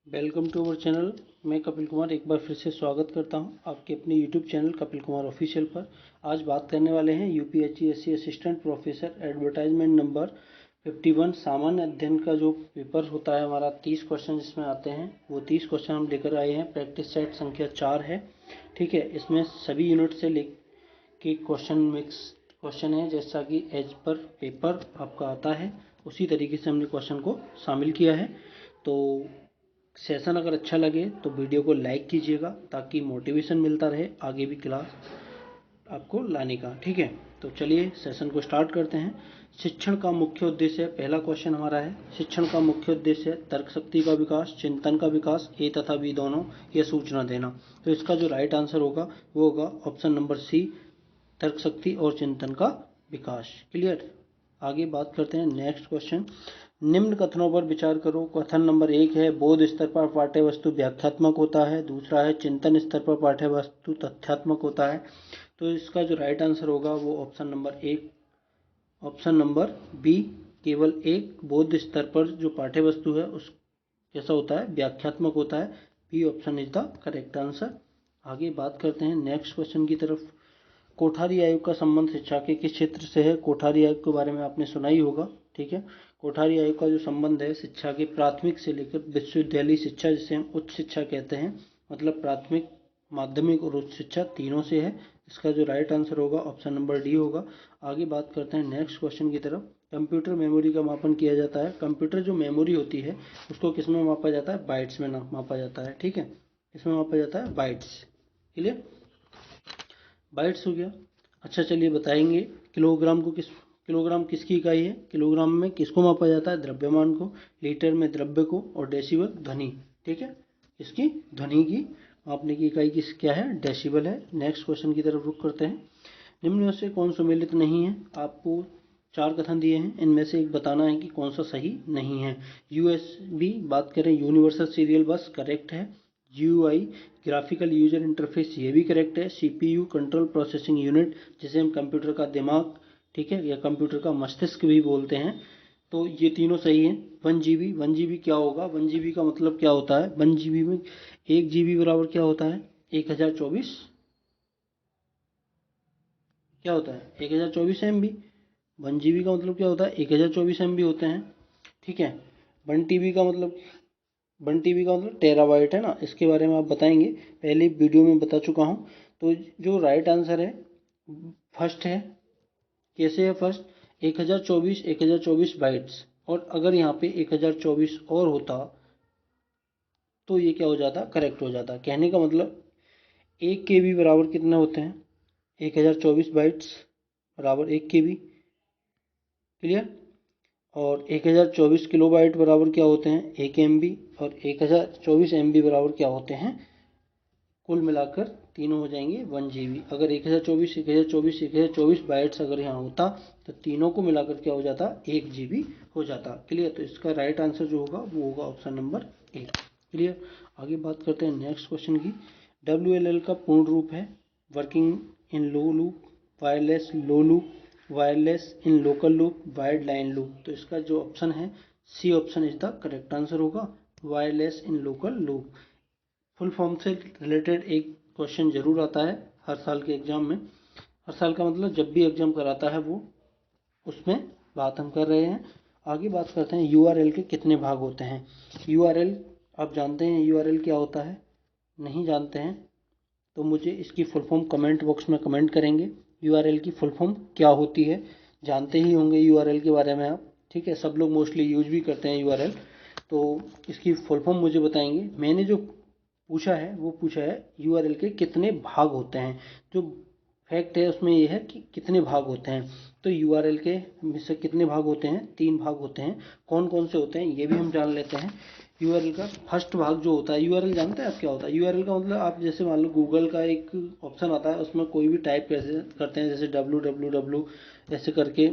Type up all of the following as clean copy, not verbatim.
Welcome to our channel. मैं कपिल कुमार एक बार फिर से स्वागत करता हूं आपके अपने YouTube channel Kapil Kumar official पर। आज बात करने वाले हैं UPSC assistant professor advertisement number 51 सामान्य अध्ययन का जो पेपर होता है हमारा 30 क्वेश्चन जिसमें आते हैं वो 30 क्वेश्चन हम लेकर आए हैं। प्रैक्टिस सेट संख्या 4 है। ठीक है, इसमें सभी यूनिट से के क्वेश्चन मिक्स क्वेश्चन है, जैसा कि एज पर पेपर आपका आता है उसी तरीके से हमने क्वेश्चन को शामिल किया है। तो सेशन अगर अच्छा लगे तो वीडियो को लाइक कीजिएगा ताकि मोटिवेशन मिलता रहे आगे भी क्लास आपको लाने का। ठीक है, तो चलिए सेशन को स्टार्ट करते हैं। शिक्षण का मुख्य उद्देश्य, पहला क्वेश्चन हमारा है, शिक्षण का मुख्य उद्देश्य है तर्क शक्ति का विकास, चिंतन का विकास, ए तथा बी दोनों, या सूचना देना। तो इसका जो राइट आंसर होगा वो होगा ऑप्शन नंबर सी, तर्क शक्ति और चिंतन का विकास। क्लियर। आगे बात करते हैं नेक्स्ट क्वेश्चन। निम्न कथनों पर विचार करो। कथन नंबर 1 है बोध स्तर पर पाठ्य वस्तु व्याख्यात्मक होता है। दूसरा है चिंतन स्तर पर पाठ्य वस्तु तथ्यात्मक होता है। तो इसका जो राइट आंसर होगा वो option number 1, option number B, केवल एक बोध स्तर पर जो पाठ्य वस्तु है उस कैसा होता है, व्याख्यात्मक होता है। B option is the correct answer. आगे बात करते हैं नेक्स्ट क्वेश्चन की तरफ। कोठारी आयोग का संबंध शिक्षा के किस क्षेत्र से है। कोठारी आयोग के बारे में आपने सुना ही होगा। ठीक है, कोठारी आयोग का जो संबंध है शिक्षा के प्राथमिक से लेकर विश्वविद्यालय शिक्षा, जिसे हम उच्च शिक्षा कहते हैं, मतलब प्राथमिक, माध्यमिक और उच्च शिक्षा तीनों से है। इसका जो राइट आंसर होगा ऑप्शन नंबर डी होगा। आगे बात करते हैं नेक्स्ट क्वेश्चन की तरफ। कंप्यूटर मेमोरी का मापन किया जाता है। कंप्यूटर जो मेमोरी होती है उसको किस में मापा जाता है, बाइट्स में मापा जाता है। ठीक है, इसमें मापा जाता है बाइट्स। क्लियर, बाइट्स हो गया। अच्छा चलिए बताएंगे किलोग्राम को किलोग्राम किसकी इकाई है। किलोग्राम में किसको मापा जाता है, द्रव्यमान को। लीटर में द्रव्य को। और डेसिबल ध्वनि। ठीक है, इसकी ध्वनि की मापने की इकाई किस क्या है, डेसिबल है। नेक्स्ट क्वेश्चन की तरफ रुख करते हैं। निम्न में से कौन सुमेलित नहीं है। आपको 4 कथन दिए हैं, इनमें से एक बताना है कि कौन सा सही नहीं है। यूएसबी बात करें, यूनिवर्सल सीरियल बस, करेक्ट है। जीयूआई ग्राफिकल यूजर इंटरफेस, ये भी करेक्ट है। सीपीयू कंट्रोल प्रोसेसिंग यूनिट, जिसे हम कंप्यूटर का दिमाग, ठीक है, या कंप्यूटर का मस्तिष्क भी बोलते हैं, तो ये तीनों सही हैं। 1 GB, 1 GB क्या होगा, 1 GB का मतलब क्या होता है, 1 GB में 1 GB बराबर क्या होता है, 1024, क्या होता है 1024 MB। 1 GB का मतलब क्या होता है, 1024 MB होते हैं। ठीक है, 1 TB का मतलब 1 TB का मतलब टेराबाइट है ना, इसके बारे में आप बताएंगे, पहले वीडियो में बता चुका हूँ। तो जो राइट आंसर है फर्स्ट है। कैसे है फर्स्ट, 1024 बाइट्स, और अगर यहाँ पे 1024 और होता तो ये क्या हो जाता, करेक्ट हो जाता। कहने का मतलब 1 KB बराबर कितने होते हैं, 1024 बाइट्स बराबर 1 KB। क्लियर। और 1024 किलोबाइट बराबर क्या होते हैं, 1 MB। और 1024 MB बराबर क्या होते हैं, कुल मिलाकर तीनों हो जाएंगे 1 GB। अगर 1024 1024 1024 बाइट्स अगर यहाँ होता तो तीनों को मिलाकर क्या हो जाता, 1 GB हो जाता। क्लियर, तो इसका राइट आंसर जो होगा वो होगा ऑप्शन नंबर 1। क्लियर। आगे बात करते हैं नेक्स्ट क्वेश्चन की। WLL का पूर्ण रूप है working in low loop, wireless low loop, wireless in local loop, wired line loop. तो इसका जो ऑप्शन है C option is the correct answer होगा, wireless in local loop. Full form से रिलेटेड एक क्वेश्चन जरूर आता है हर साल के एग्जाम में। हर साल का मतलब जब भी एग्जाम कराता है वो, उसमें बात हम कर रहे हैं। आगे बात करते हैं यूआरएल के कितने भाग होते हैं। यूआरएल आप जानते हैं यूआरएल क्या होता है, नहीं जानते हैं तो मुझे इसकी फुल फॉर्म कमेंट बॉक्स में कमेंट करेंगे। यूआरएल की फुल फॉर्म क्या होती है, जानते ही होंगे यूआरएल के बारे में आप। ठीक है, सब लोग मोस्टली यूज भी करते हैं यूआरएल, तो इसकी फुल फॉर्म मुझे बताएंगे। मैंने जो पूछा है वो पूछा है यूआरएल के कितने भाग होते हैं। जो फैक्ट है उसमें ये है कि कितने भाग होते हैं। तो यूआरएल के में से कितने भाग होते हैं, 3 भाग होते हैं। कौन कौन से होते हैं ये भी हम जान लेते हैं। यूआरएल का फर्स्ट भाग जो होता है, यूआरएल जानते हैं आप क्या होता है। यूआरएल का मतलब आप जैसे मान लो गूगल का एक ऑप्शन आता है, उसमें कोई भी टाइप कैसे करते हैं, जैसे www ऐसे करके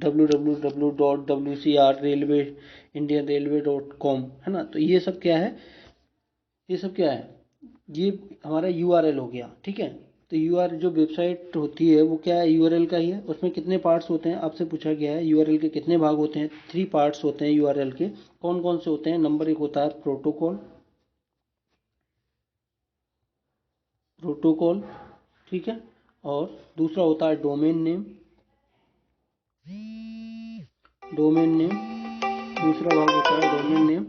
www.wcr railway Indian railway .com है ना। तो ये सब क्या है, ये सब क्या है, ये हमारा यूआरएल हो गया। ठीक है, तो यूआरएल जो वेबसाइट होती है वो क्या है, यूआरएल का ही है। उसमें कितने पार्ट्स होते हैं आपसे पूछा गया है, यूआरएल के कितने भाग होते हैं, 3 पार्ट्स होते हैं यूआरएल के। कौन कौन से होते हैं, नंबर 1 होता है प्रोटोकॉल, प्रोटोकॉल, ठीक है। और दूसरा होता है डोमेन नेम, डोमेन नेम, दूसरा भाग होता है डोमेन नेम,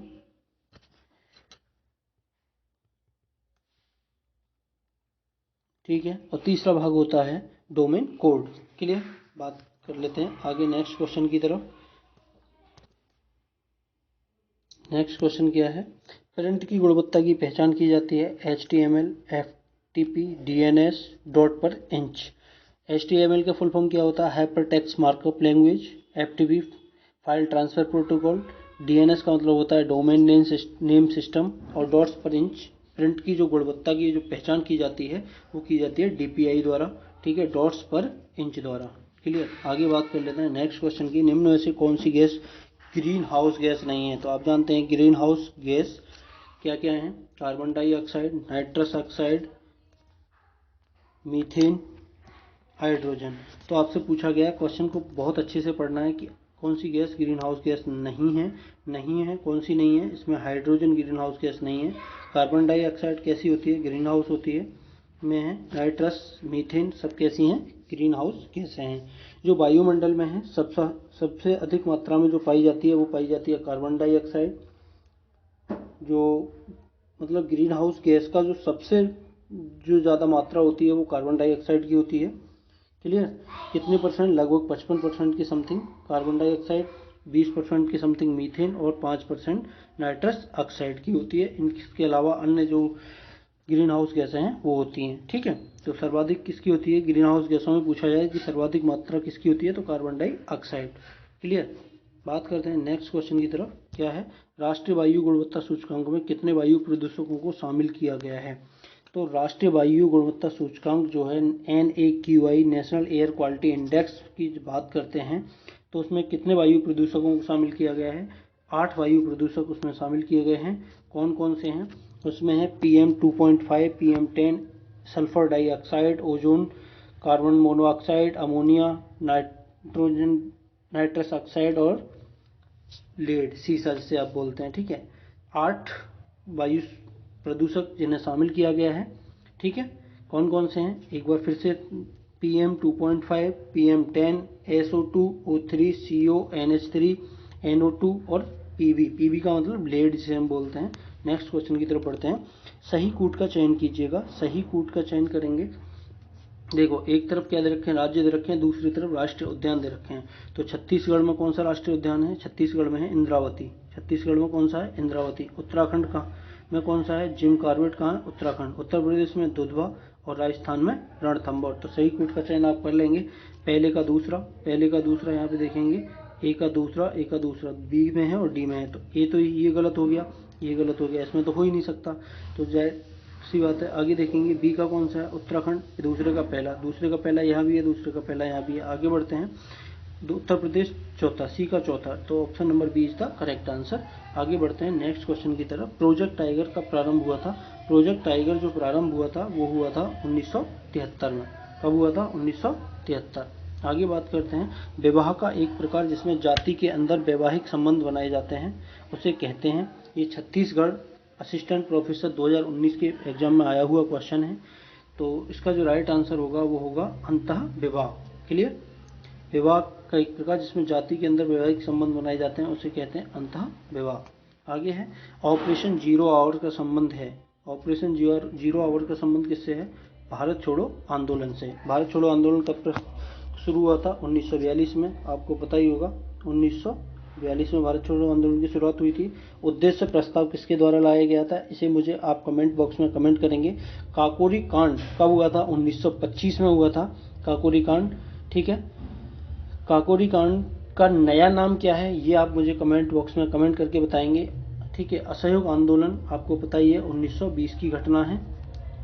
ठीक है। और तीसरा भाग होता है डोमेन कोड। क्लियर? बात कर लेते हैं आगे नेक्स्ट क्वेश्चन की तरफ। नेक्स्ट क्वेश्चन क्या है? प्रिंट की गुणवत्ता की पहचान की जाती है HTML, FTP, DNS, डॉट पर इंच। HTML का फुल फॉर्म क्या होता है? Hyper text markup language. FTP file transfer protocol. DNS का मतलब होता है डोमेन नेम सिस्टम। और डॉट्स पर इंच प्रिंट की जो गुणवत्ता की जो पहचान की जाती है वो की जाती है DPI द्वारा, ठीक है, डॉट्स पर इंच द्वारा। क्लियर? आगे बात कर लेते हैं नेक्स्ट क्वेश्चन की। निम्न में से कौन सी गैस ग्रीन हाउस गैस नहीं है? तो आप जानते हैं ग्रीन हाउस गैस क्या क्या है? Carbon dioxide, nitrous oxide, methane, hydrogen. तो आपसे पूछा गया क्वेश्चन को बहुत अच्छे से पढ़ना है कि कौन सी गैस ग्रीन हाउस गैस नहीं है। नहीं है, कौन सी नहीं है? इसमें हाइड्रोजन ग्रीन हाउस गैस नहीं है। कार्बन डाइऑक्साइड कैसी होती है? ग्रीन हाउस होती है में है। नाइट्रस, मीथेन सब कैसी हैं? ग्रीन हाउस गैसें हैं। जो वायुमंडल में है सबसे अधिक मात्रा में जो पाई जाती है वो पाई जाती है कार्बन डाइऑक्साइड। जो मतलब ग्रीन हाउस गैस का जो सबसे जो ज़्यादा मात्रा होती है वो कार्बन डाइऑक्साइड की होती है। क्लियर? कितने परसेंट? लगभग 55% की समथिंग कार्बन डाइऑक्साइड, 20% की समथिंग मीथेन और 5% नाइट्रस ऑक्साइड की होती है। इनके अलावा अन्य जो ग्रीन हाउस गैसें हैं वो होती हैं, ठीक है। तो सर्वाधिक किसकी होती है? ग्रीन हाउस गैसों में पूछा जाए कि सर्वाधिक मात्रा किसकी होती है तो कार्बन डाइऑक्साइड। क्लियर? बात करते हैं नेक्स्ट क्वेश्चन की तरफ। क्या है? राष्ट्रीय वायु गुणवत्ता सूचकांक में कितने वायु प्रदूषकों को शामिल किया गया है? तो राष्ट्रीय वायु गुणवत्ता सूचकांक जो है NAQI, national air quality index की बात करते हैं तो उसमें कितने वायु प्रदूषकों को शामिल किया गया है? 8 वायु प्रदूषक उसमें शामिल किए गए हैं। कौन कौन से हैं? उसमें है PM 2.5, PM10, sulphur dioxide, ozone, carbon monoxide, ammonia, nitrogen, nitrous oxide और लेड, सीसा जिसे आप बोलते हैं, ठीक है। 8 वायु प्रदूषक जिन्हें शामिल किया गया है, ठीक है। कौन कौन से हैं? एक बार फिर से PM 2.5, PM10, SO2, O3, CO, NH3, NO2 और PV का मतलब लेड जिसे हम बोलते हैं। नेक्स्ट क्वेश्चन की तरफ बढ़ते हैं। सही कूट का चयन कीजिएगा। सही कूट का चयन करेंगे। देखो, एक तरफ क्या दे रखे हैं? राज्य दे रखे हैं, दूसरी तरफ राष्ट्रीय उद्यान दे रखे हैं। तो छत्तीसगढ़ में कौन सा राष्ट्रीय उद्यान है? छत्तीसगढ़ में है इंद्रावती। छत्तीसगढ़ में कौन सा है? इंद्रावती। उत्तराखंड का में कौन सा है? जिम कॉर्बेट कहाँ है? उत्तराखंड। उत्तर प्रदेश में दुधवा और राजस्थान में रणथंभौर। तो सही कूट का चयन आप कर लेंगे। पहले का दूसरा यहाँ पे देखेंगे, ए का दूसरा बी में है और डी में है। तो ए तो ये गलत हो गया, ये गलत हो गया, इसमें तो हो ही नहीं सकता। तो सी बात है। आगे देखेंगे बी का कौन सा है? उत्तराखंड। दूसरे का पहला यहाँ भी है, दूसरे का पहला यहाँ भी है। आगे बढ़ते हैं। उत्तर प्रदेश चौथा, सी का चौथा। तो option number B is the correct answer. आगे बढ़ते हैं नेक्स्ट क्वेश्चन की तरफ। प्रोजेक्ट टाइगर कब प्रारंभ हुआ था? प्रोजेक्ट टाइगर जो प्रारंभ हुआ था वो हुआ था 1973 में। कब हुआ था? 1973। आगे बात करते हैं। विवाह का एक प्रकार जिसमें जाति के अंदर वैवाहिक संबंध बनाए जाते हैं उसे कहते हैं। ये छत्तीसगढ़ असिस्टेंट प्रोफेसर 2019 के एग्जाम में आया हुआ क्वेश्चन है। तो इसका जो राइट आंसर होगा वो होगा अंतः विवाह। क्लियर? विवाह का एक प्रकार जिसमें जाति के अंदर वैवाहिक संबंध बनाए जाते हैं उसे कहते हैं अंतः विवाह। आगे है ऑपरेशन जीरो आवर का संबंध है। ऑपरेशन जीरो आवर का संबंध किससे है? भारत छोड़ो आंदोलन से। भारत छोड़ो आंदोलन कब शुरू हुआ था? 1942 में। आपको पता ही होगा 1942 में भारत छोड़ो आंदोलन की शुरुआत हुई थी। उद्देश्य प्रस्ताव किसके द्वारा लाया गया था? इसे मुझे आप कमेंट बॉक्स में कमेंट करेंगे। काकोरी कांड कब हुआ था? 1925 में हुआ था काकोरी कांड, ठीक है। काकोरी कांड का नया नाम क्या है ये आप मुझे कमेंट बॉक्स में कमेंट करके बताएंगे, ठीक है। असहयोग आंदोलन आपको पता ही है 1920 की घटना है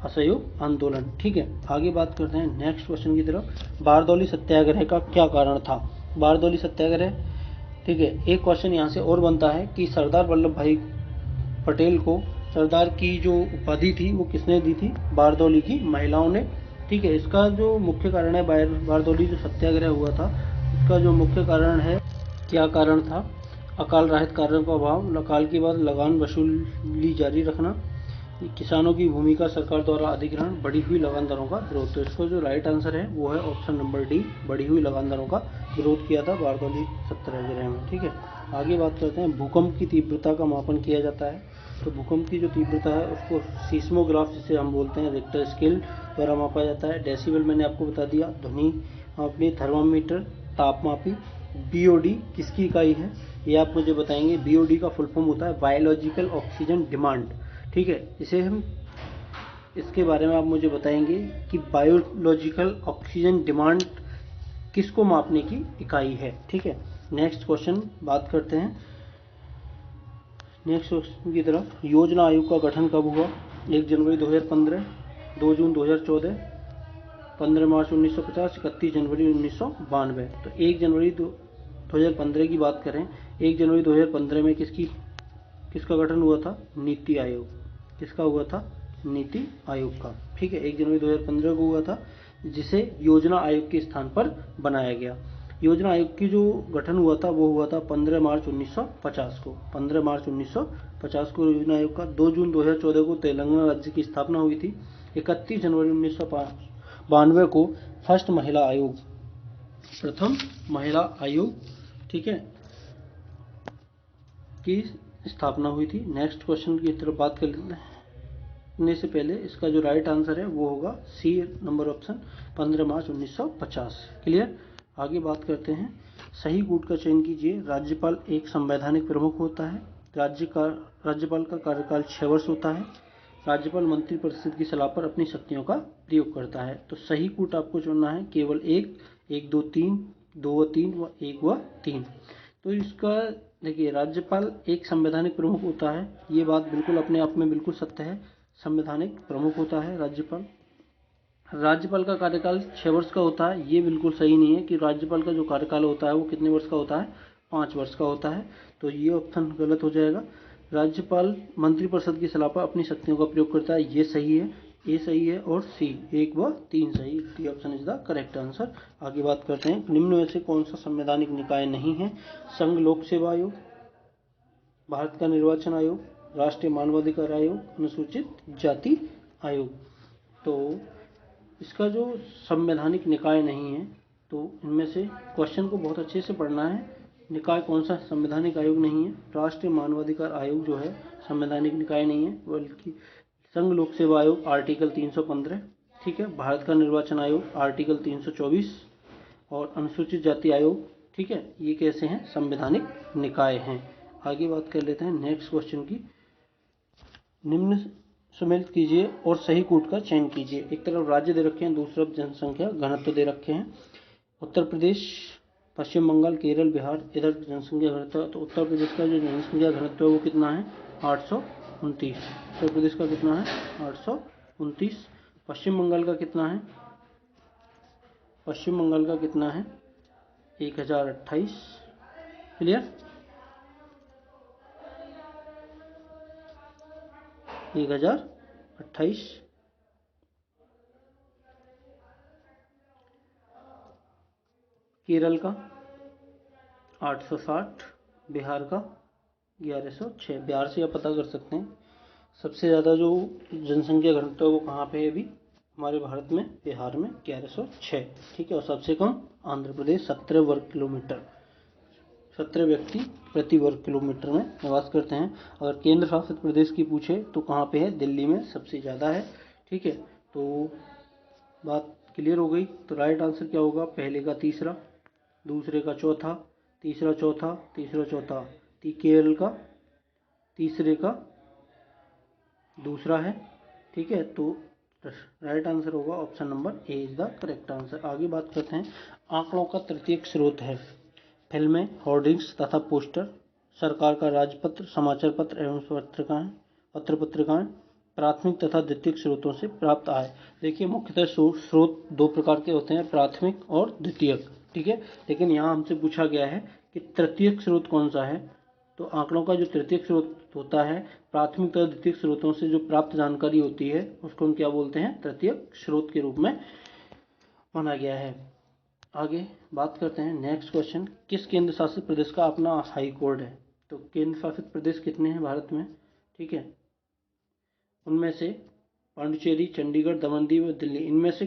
असहयोग आंदोलन, ठीक है। आगे बात करते हैं नेक्स्ट क्वेश्चन की तरफ। बारदौली सत्याग्रह का क्या कारण था? बारदौली सत्याग्रह, ठीक है। एक क्वेश्चन यहाँ से और बनता है कि सरदार वल्लभ भाई पटेल को सरदार की जो उपाधि थी वो किसने दी थी? बारदौली की महिलाओं ने, ठीक है। इसका जो मुख्य कारण है बारदौली जो सत्याग्रह हुआ था इसका जो मुख्य कारण है, क्या कारण था? अकाल राहत कार्यों का अभाव, अकाल के बाद लगान वसूली जारी रखना, किसानों की भूमिका सरकार द्वारा अधिग्रहण, बढ़ी हुई लगान दरों का विरोध। तो इसका जो राइट आंसर है वो है ऑप्शन नंबर डी, बढ़ी हुई लगान दरों का विरोध किया था बारदौली सत्याग्रह में। ठीक है, आगे बात करते हैं। भूकंप की तीव्रता का मापन किया जाता है। तो भूकंप की जो तीव्रता है उसको सीस्मोग्राफ जिसे हम बोलते हैं, रिक्टर स्केल द्वारा मापा जाता है। डेसिबल मैंने आपको बता दिया, ध्वनि मापनी, थर्मामीटर, तापमापी। बीओडी किसकी इकाई है ये आप मुझे बताएंगे। बीओडी का फुल फॉर्म होता है बायोलॉजिकल ऑक्सीजन डिमांड। ठीक है, इसे हम इसके बारे में आप मुझे बताएंगे कि बायोलॉजिकल ऑक्सीजन डिमांड किसको मापने की इकाई है। ठीक है, नेक्स्ट क्वेश्चन बात करते हैं। नेक्स्ट क्वेश्चन की तरफ। योजना आयोग का गठन कब हुआ? 1 जनवरी 2015, 2 जून 2014, 15 मार्च 1950, 31 जनवरी 1992। तो 1 जनवरी 2015 की बात करें, 1 जनवरी 2015 में किसका गठन हुआ था? नीति आयोग। किसका हुआ था? नीति आयोग का। ठीक है, 1 जनवरी 2015 को हुआ था, जिसे योजना आयोग के स्थान पर बनाया गया। योजना आयोग की जो गठन हुआ था वो हुआ था 15 मार्च 1950 को। 15 मार्च 1950 को योजना आयोग का। 2 जून 2014 को तेलंगाना राज्य की स्थापना हुई थी। 31 जनवरी 1992 को फर्स्ट महिला आयोग, प्रथम महिला आयोग, ठीक है, की स्थापना हुई थी। नेक्स्ट क्वेश्चन की तरफ बात करने से पहले इसका जो राइट आंसर है वो होगा सी नंबर ऑप्शन, 15 मार्च 1950। क्लियर, आगे बात करते हैं। सही कूट का चयन कीजिए। राज्यपाल एक संवैधानिक प्रमुख होता है। राज्यपाल का कार्यकाल 6 वर्ष होता है। राज्यपाल मंत्रिपरिषद की सलाह पर अपनी शक्तियों का प्रयोग करता है। तो सही कूट आपको चुनना है केवल एक, 1, 2, 3, 2 व 3 व 1 व 3। तो इसका देखिए, राज्यपाल एक संवैधानिक प्रमुख होता है, ये बात बिल्कुल अपने आप में बिल्कुल सत्य है। संवैधानिक प्रमुख होता है राज्यपाल। राज्यपाल का कार्यकाल 6 वर्ष का होता है, ये बिल्कुल सही नहीं है कि राज्यपाल का जो कार्यकाल होता है वो कितने वर्ष का होता है? 5 वर्ष का होता है। तो ये ऑप्शन गलत हो जाएगा। राज्यपाल मंत्रिपरिषद की सलाह पर अपनी शक्तियों का प्रयोग करता है, ये सही है। ए सही है और सी 1 व 3 सही। D option is the correct answer. आगे बात करते हैं। निम्न में से कौन सा संवैधानिक निकाय नहीं है? संघ लोक सेवा आयोग, भारत का निर्वाचन आयोग, राष्ट्रीय मानवाधिकार आयोग, अनुसूचित जाति आयोग। तो इसका जो संवैधानिक निकाय नहीं है, तो इनमें से क्वेश्चन को बहुत अच्छे से पढ़ना है। निकाय कौन सा संवैधानिक आयोग नहीं है? राष्ट्रीय मानवाधिकार आयोग जो है संवैधानिक निकाय नहीं है, बल्कि संघ लोक सेवा आयोग आर्टिकल 315, ठीक है, भारत का निर्वाचन आयोग आर्टिकल 324 और अनुसूचित जाति आयोग, ठीक है, ये कैसे हैं? संवैधानिक निकाय हैं। आगे बात कर लेते हैं नेक्स्ट क्वेश्चन की। निम्न सम्मिलित कीजिए और सही कूट का चयन कीजिए। एक तरफ राज्य दे रखे हैं, दूसरी तरफ जनसंख्या घनत्व दे रखे हैं। उत्तर प्रदेश, पश्चिम बंगाल, केरल, बिहार, इधर जनसंख्या घनत्व। तो उत्तर प्रदेश का जो जनसंख्या घनत्व है वो कितना है? 829। उत्तर प्रदेश का कितना है? 829। पश्चिम बंगाल का कितना है? पश्चिम बंगाल का कितना है? 1028। क्लियर, 1028। केरल का 860, बिहार का 1106। बिहार से आप पता कर सकते हैं सबसे ज़्यादा जो जनसंख्या घनत्व है वो कहाँ पे है अभी हमारे भारत में? बिहार में 1106। ठीक है, और सबसे कम आंध्र प्रदेश 17 वर्ग किलोमीटर, 17 व्यक्ति प्रति वर्ग किलोमीटर में निवास करते हैं। अगर केंद्र शासित प्रदेश की पूछे तो कहाँ पे है? दिल्ली में सबसे ज़्यादा है। ठीक है, तो बात क्लियर हो गई। तो राइट आंसर क्या होगा? पहले का तीसरा, दूसरे का चौथा, तीसरा चौथा, तीसरा चौथा। केरल का तीसरे का दूसरा है। ठीक है, तो राइट आंसर होगा option number A is the correct answer. आगे बात करते हैं। आंकड़ों का तृतीयक स्रोत है फिल्में, होर्डिंग्स तथा पोस्टर, सरकार का राजपत्र, समाचार पत्र एवं पत्रिकाएं, प्राथमिक तथा द्वितीयक स्रोतों से प्राप्त आय। देखिए, मुख्यतः स्रोत 2 प्रकार के होते हैं, प्राथमिक और द्वितीयक। ठीक है, लेकिन यहाँ हमसे पूछा गया है कि तृतीयक स्रोत कौन सा है। तो आंकड़ों का जो तृतीयक स्रोत होता है, प्राथमिक तथा द्वितीयक स्रोतों से जो प्राप्त जानकारी होती है उसको हम क्या बोलते हैं? तृतीयक स्रोत के रूप में माना गया है। आगे बात करते हैं नेक्स्ट क्वेश्चन। किस केंद्र शासित प्रदेश का अपना हाई कोर्ट है? तो केंद्र शासित प्रदेश कितने हैं भारत में? ठीक है, उनमें से पांडिचेरी, चंडीगढ़, दमन-दीव और दिल्ली, इनमें से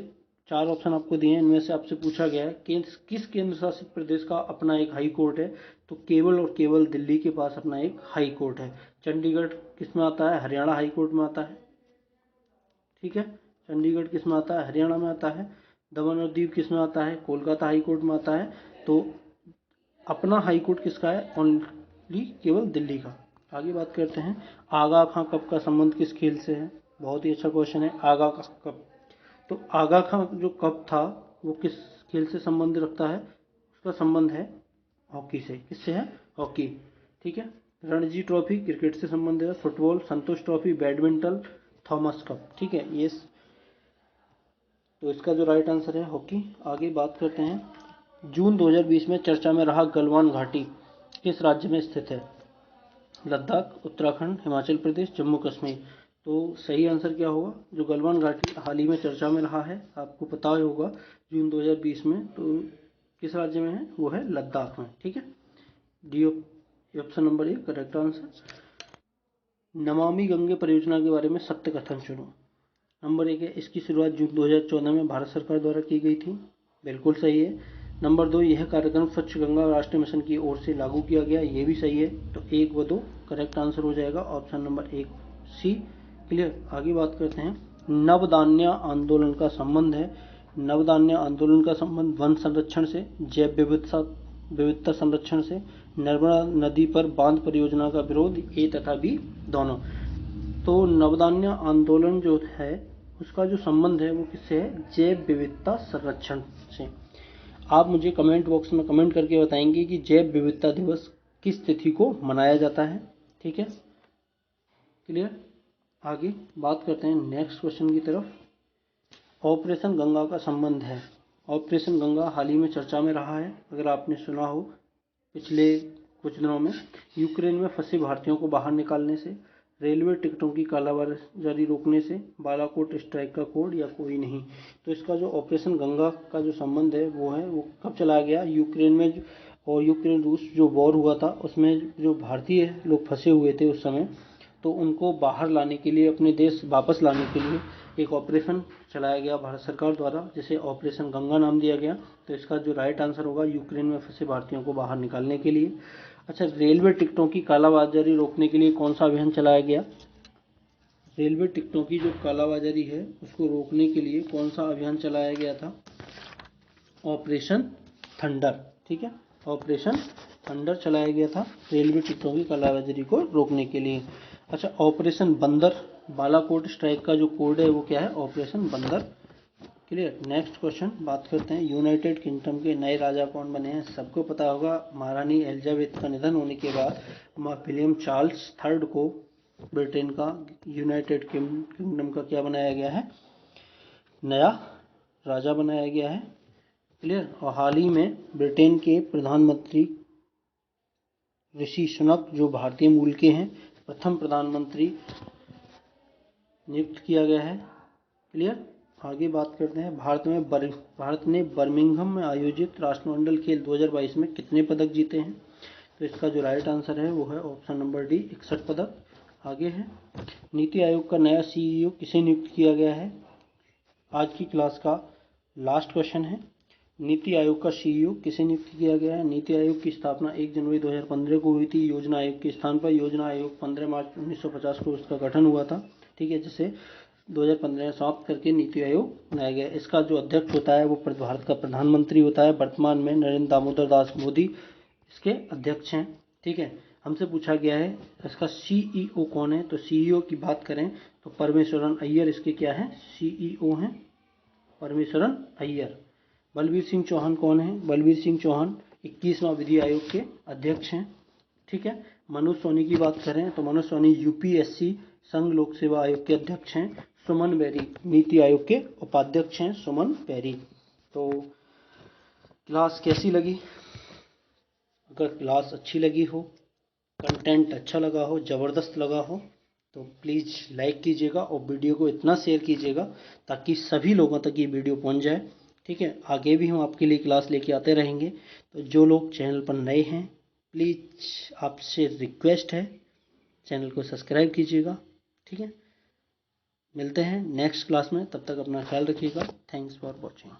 4 ऑप्शन आपको दिए हैं। इनमें से आपसे पूछा गया है कि किस केंद्र शासित प्रदेश का अपना एक हाई कोर्ट है, तो केवल और केवल दिल्ली के पास अपना एक हाई कोर्ट है। चंडीगढ़ किस में आता है? हरियाणा हाई कोर्ट में आता है। ठीक है, चंडीगढ़ किस में आता है? हरियाणा में आता है। दमन और दीव किस में आता है? कोलकाता हाई कोर्ट में आता है। तो अपना हाई कोर्ट किसका है? ओनली केवल दिल्ली का। आगे बात करते हैं, आगा खां कप का संबंध किस खेल से है? बहुत ही अच्छा क्वेश्चन है, आगा का कप। तो आगा खां जो कप था वो किस खेल से संबंध रखता है? उसका संबंध है हॉकी से। किससे है? हॉकी। ठीक है, रणजी ट्रॉफी क्रिकेट से संबंध है। फुटबॉल, संतोष ट्रॉफी बैडमिंटन, थॉमस कप। ठीक है, ये तो इसका जो राइट आंसर है हॉकी। आगे बात करते हैं, जून 2020 में चर्चा में रहा गलवान घाटी किस राज्य में स्थित है? लद्दाख, उत्तराखंड, हिमाचल प्रदेश, जम्मू कश्मीर। तो सही आंसर क्या होगा? जो गलवान घाटी हाल ही में चर्चा में रहा है, आपको पता ही होगा, जून 2020 में, तो किस राज्य में है? वो है लद्दाख में। ठीक है, D option number 1 correct answer. Namami Gange परियोजना के बारे में सत्य कथन चुनो। नंबर 1 है, इसकी शुरुआत जून 2014 में भारत सरकार द्वारा की गई थी। बिल्कुल सही है। नंबर 2, यह कार्यक्रम स्वच्छ गंगा राष्ट्रीय मिशन की ओर से लागू किया गया, ये भी सही है। तो 1 व 2 करेक्ट आंसर हो जाएगा, ऑप्शन नंबर 1 सी। क्लियर। आगे बात करते हैं, नवदान्य आंदोलन का संबंध है। नवदान्य आंदोलन का संबंध वन संरक्षण से, जैव विविधता संरक्षण से, नर्मदा नदी पर बांध परियोजना का विरोध, ए तथा बी दोनों। तो नवदान्य आंदोलन जो है उसका जो संबंध है वो किससे है? जैव विविधता संरक्षण से। आप मुझे कमेंट बॉक्स में कमेंट करके बताएंगे कि जैव विविधता दिवस किस तिथि को मनाया जाता है। ठीक है, क्लियर। आगे बात करते हैं नेक्स्ट क्वेश्चन की तरफ। ऑपरेशन गंगा का संबंध है। ऑपरेशन गंगा हाल ही में चर्चा में रहा है, अगर आपने सुना हो पिछले कुछ दिनों में। यूक्रेन में फंसे भारतीयों को बाहर निकालने से, रेलवे टिकटों की कालाबाजारी रोकने से, बालाकोट स्ट्राइक का कोड, या कोई नहीं। तो इसका जो ऑपरेशन गंगा का जो संबंध है वो कब चलाया गया? यूक्रेन में और यूक्रेन रूस जो वॉर हुआ था उसमें जो भारतीय लोग फंसे हुए थे उस समय, तो उनको बाहर लाने के लिए, अपने देश वापस लाने के लिए एक ऑपरेशन चलाया गया भारत सरकार द्वारा, जिसे ऑपरेशन गंगा नाम दिया गया। तो इसका जो राइट आंसर होगा, यूक्रेन में फंसे भारतीयों को बाहर निकालने के लिए। अच्छा, रेलवे टिकटों की कालाबाजारी रोकने के लिए कौन सा अभियान चलाया गया? रेलवे टिकटों की जो कालाबाजारी है उसको रोकने के लिए कौन सा अभियान चलाया गया था? Operation thunder. ठीक है, ऑपरेशन थंडर चलाया गया था रेलवे टिकटों की कालाबाजारी को रोकने के लिए। अच्छा, ऑपरेशन बंदर, बालाकोट स्ट्राइक का जो कोड है वो क्या है? ऑपरेशन बंदर। क्लियर। नेक्स्ट क्वेश्चन बात करते हैं, यूनाइटेड किंगडम के नए राजा कौन बने हैं? सबको पता होगा, महारानी एलिजाबेथ का निधन होने के बाद विलियम चार्ल्स थर्ड को ब्रिटेन का, यूनाइटेड किंगडम का क्या बनाया गया है? नया राजा बनाया गया है। क्लियर। और हाल ही में ब्रिटेन के प्रधानमंत्री ऋषि सुनक, जो भारतीय मूल के हैं, प्रथम प्रधानमंत्री नियुक्त किया गया है। क्लियर। आगे बात करते हैं, भारत ने बर्मिंघम में आयोजित राष्ट्रमंडल खेल 2022 में कितने पदक जीते हैं? तो इसका जो राइट आंसर है वो है ऑप्शन नंबर डी, 61 पदक। आगे है, नीति आयोग का नया सीईओ किसे नियुक्त किया गया है? आज की क्लास का लास्ट क्वेश्चन है, नीति आयोग का सीईओ किसे नियुक्त किया गया है? नीति आयोग की स्थापना 1 जनवरी 2015 को हुई थी योजना आयोग के स्थान पर। योजना आयोग 15 मार्च 1950 को इसका गठन हुआ था। ठीक है, जिसे 2015 में समाप्त करके नीति आयोग बनाया गया। इसका जो अध्यक्ष होता है वो भारत का प्रधानमंत्री होता है। वर्तमान में नरेंद्र दामोदर दास मोदी इसके अध्यक्ष हैं। ठीक है, हमसे पूछा गया है इसका सीईओ कौन है? तो सीईओ की बात करें तो परमेश्वरन अय्यर इसके क्या है? सीईओ हैं, परमेश्वरन अय्यर। बलबीर सिंह चौहान कौन है? बलबीर सिंह चौहान 21वां विधि आयोग के अध्यक्ष हैं। ठीक है, मनोज सोनी की बात करें तो मनोज सोनी यूपीएससी संघ लोक सेवा आयोग के अध्यक्ष हैं। सुमन बेरी नीति आयोग के उपाध्यक्ष हैं, सुमन बेरी। तो क्लास कैसी लगी? अगर क्लास अच्छी लगी हो, कंटेंट अच्छा लगा हो, ज़बरदस्त लगा हो, तो प्लीज़ लाइक कीजिएगा और वीडियो को इतना शेयर कीजिएगा ताकि सभी लोगों तक ये वीडियो पहुंच जाए। ठीक है, आगे भी हम आपके लिए क्लास लेके आते रहेंगे। तो जो लोग चैनल पर नए हैं, प्लीज़ आपसे रिक्वेस्ट है, चैनल को सब्सक्राइब कीजिएगा। ठीक है, मिलते हैं नेक्स्ट क्लास में, तब तक अपना ख्याल रखिएगा। Thanks for watching.